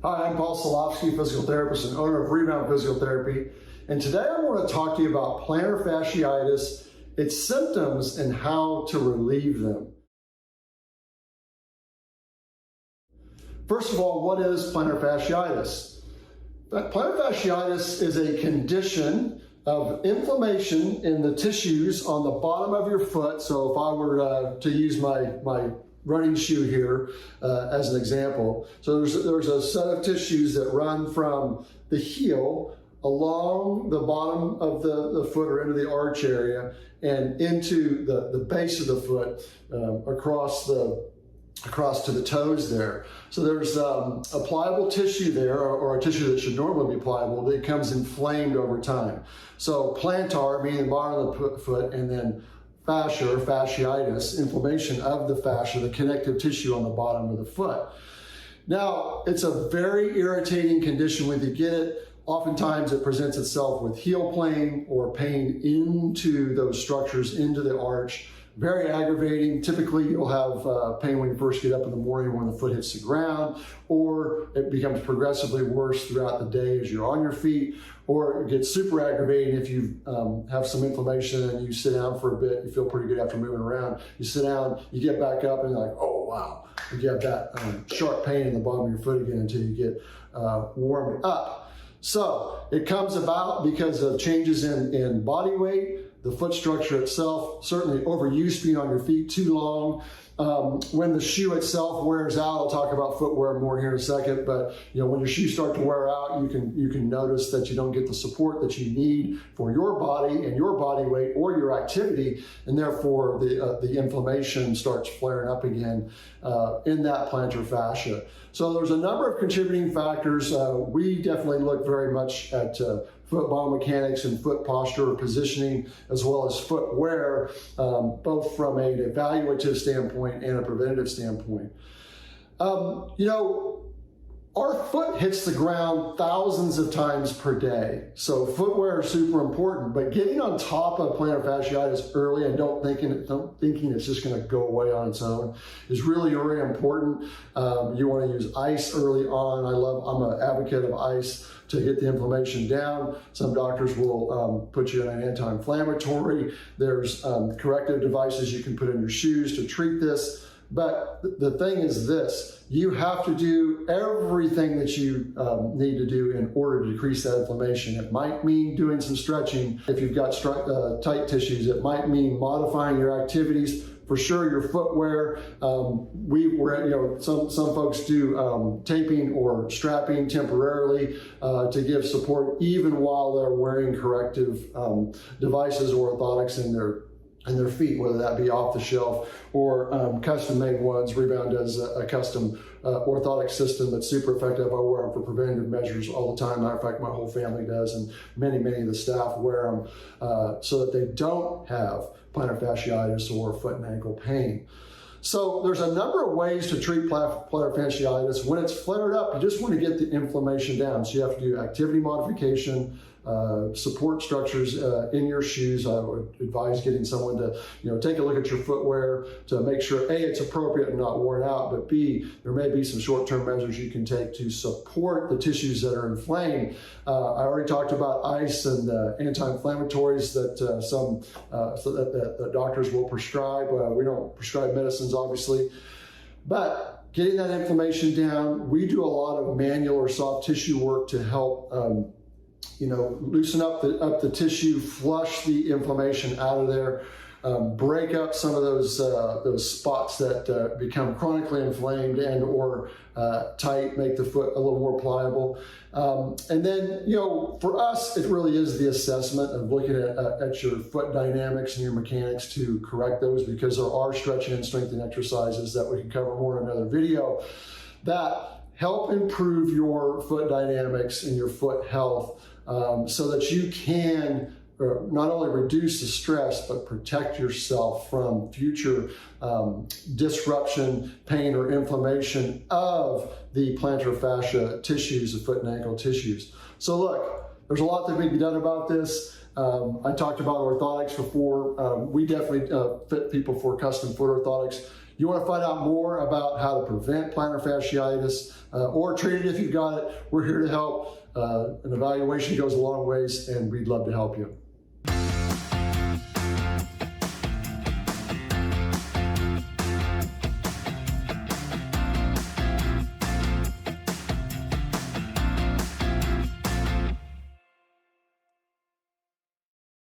Hi, I'm Paul Silovsky, physical therapist and owner of Rebound Physical Therapy. And today I want to talk to you about plantar fasciitis, its symptoms, and how to relieve them. First of all, what is plantar fasciitis? Plantar fasciitis is a condition of inflammation in the tissues on the bottom of your foot. So if I were to use my running shoe here as an example. So there's a set of tissues that run from the heel along the bottom of the foot or into the arch area and into the base of the foot across to the toes there. So there's a pliable tissue there, or a tissue that should normally be pliable, that becomes inflamed over time. So plantar, meaning the bottom of the foot, and then fascia or fasciitis, inflammation of the fascia, the connective tissue on the bottom of the foot. Now, it's a very irritating condition when you get it. Oftentimes it presents itself with heel pain or pain into those structures, into the arch. Very aggravating. Typically, you'll have pain when you first get up in the morning when the foot hits the ground, or it becomes progressively worse throughout the day as you're on your feet, or it gets super aggravating if you have some inflammation and you sit down for a bit. You feel pretty good after moving around. You sit down, you get back up, and you're like, oh, wow. And you have that sharp pain in the bottom of your foot again until you get warmed up. So it comes about because of changes in body weight, the foot structure itself, certainly overuse, being on your feet too long. When the shoe itself wears out, I'll talk about footwear more here in a second, but when your shoes start to wear out, you can notice that you don't get the support that you need for your body and your body weight or your activity, and therefore the inflammation starts flaring up again in that plantar fascia. So there's a number of contributing factors. We definitely look very much at foot biomechanics and foot posture or positioning, as well as footwear, both from an evaluative standpoint and a preventative standpoint. Our foot hits the ground thousands of times per day. So footwear is super important, but getting on top of plantar fasciitis early and don't thinking it's just going to go away on its own is really, really important. You want to use ice early on. I'm an advocate of ice to get the inflammation down. Some doctors will put you in an anti-inflammatory. There's corrective devices you can put in your shoes to treat this. But the thing is this: you have to do everything that you need to do in order to decrease that inflammation. It might mean doing some stretching if you've got tight tissues. It might mean modifying your activities. For sure, your footwear. Some folks do taping or strapping temporarily to give support, even while they're wearing corrective devices or orthotics in their feet, whether that be off the shelf or custom-made ones. Rebound does a custom orthotic system that's super effective. I wear them for preventative measures all the time. Matter of fact, my whole family does, and many of the staff wear them so that they don't have plantar fasciitis or foot and ankle pain. So there's a number of ways to treat plantar fasciitis. When it's flared up, you just want to get the inflammation down. So you have to do activity modification, support structures in your shoes. I would advise getting someone to take a look at your footwear to make sure A, it's appropriate and not worn out, but B, there may be some short-term measures you can take to support the tissues that are inflamed. I already talked about ice and anti-inflammatories that that doctors will prescribe. We don't prescribe medicines, obviously, but getting that inflammation down, we do a lot of manual or soft tissue work to help loosen up the tissue, flush the inflammation out of there, break up some of those spots that become chronically inflamed and or tight, make the foot a little more pliable. And then, for us, it really is the assessment of looking at your foot dynamics and your mechanics to correct those, because there are stretching and strengthening exercises that we can cover more in another video that help improve your foot dynamics and your foot health, so that you can not only reduce the stress, but protect yourself from future disruption, pain, or inflammation of the plantar fascia tissues, the foot and ankle tissues. So look, there's a lot that can be done about this. I talked about orthotics before. We definitely fit people for custom foot orthotics. You want to find out more about how to prevent plantar fasciitis or treat it if you've got it, we're here to help. An evaluation goes a long ways, and we'd love to help you.